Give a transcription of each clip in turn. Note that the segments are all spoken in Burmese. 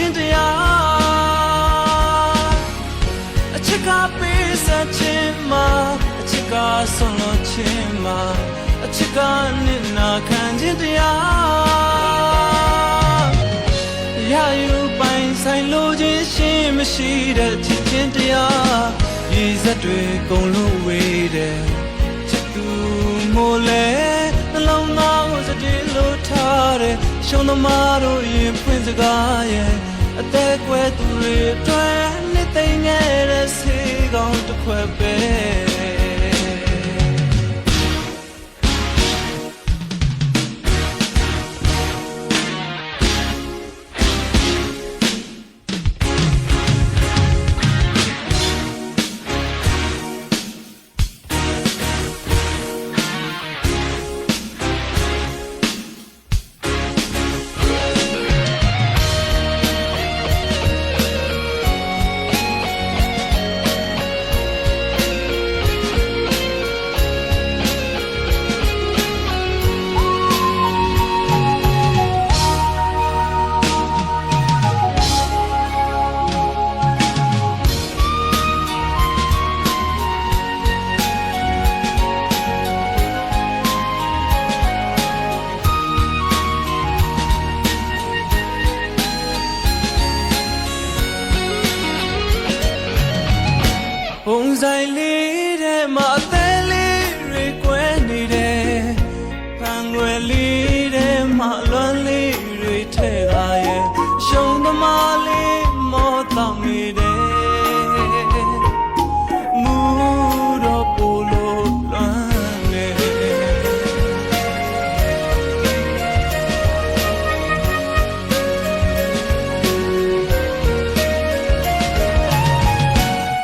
ခြင်းတရားအချစ်ကပေးဆက်ခြင်းမှာအချစ်ကဆုံးလို့ခြင်းမှာအချစ်ကနိနာခံခြင်းတရားရာယူပိုင်ဆိုင်လို့ခြင်းရှိမရှိတဲ့ချစ်ခြင်းတရားရည်စက်တွေကုန်လို့ဝေးတယ်ချစ်သူမို့လဲနှလုံးသားကိုစကြည်လို့ထားတယ်ရှုံးသမားတို့ရင်ဖွင့်စကားရဲ့အသက်ကွယ်သူတွေအတွက်နှစ်သိမ့်ခဲ့တဲ့ဆေးကောင်းတစ်ခွက်ပဲပုံဆိုင်လေးထဲမှာအသေးလေးတွေကွဲနေတယ်ဖန်ွယ်လေးထဲမှာလွမ်းလေးတွေထဲ့လာရဲ့ရှုံးသမားလေးမောတောင်းနေတယ်မူတော့ပိုလို့လွမ်းနေ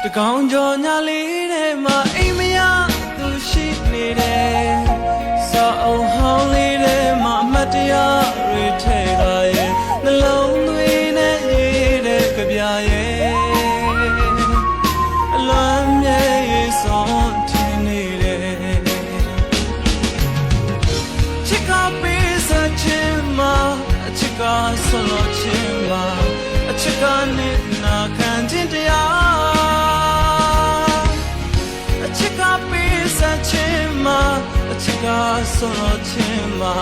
တကောင်ကြော်ညာလေးထဲမှာအိမ်မရသူရှိနေတယ်စာအုပ်ဟောင်းလေးထဲမှာအမတ်တရားတွေထဲ့လာရဲ့နှလုံးသွေးနဲ့ရေးတဲ့ကြပြရဲ့အလွမ်းမြဲရေးဆုံးထင်နေတယ်ချစ်ကပေးစခြင်းမှာအချစ်ကဆုံးလို့ခြင်းမှာအချစ်ကနဲ့နာခံခြင်းတရားအချစ်ကပေးစခြင်းမှာအချစ်ကဆုံးလို့ခြင်းမှာ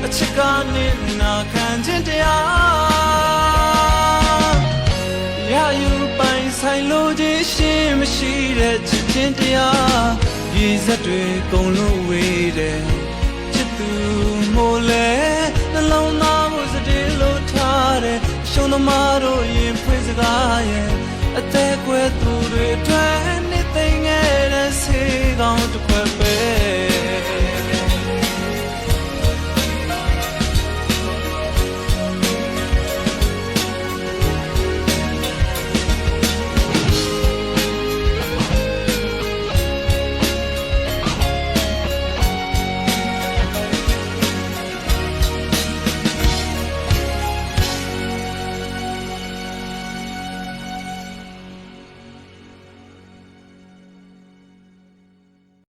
အချစ်ကနဲ့နာခံခြင်းတရားရာယူပိုင်ဆိုင်လို့ခြင်းရှိမရှိတဲ့ချစ်ခြင်းတရားရည်စက်တွေကုန်လို့ဝေးတယ်ချစ်သူမို့လဲနှလုံးသားကိုစတေးလို့ထားတယ်ရှုံးသမားတို့ရင်ဖွင့်စကားရဲ့အသက်ကွယ်သူတွေအတွက်နှစ်သိမ့်ခဲ့တဲ့ဆေးကောင်းတစ်ခွက်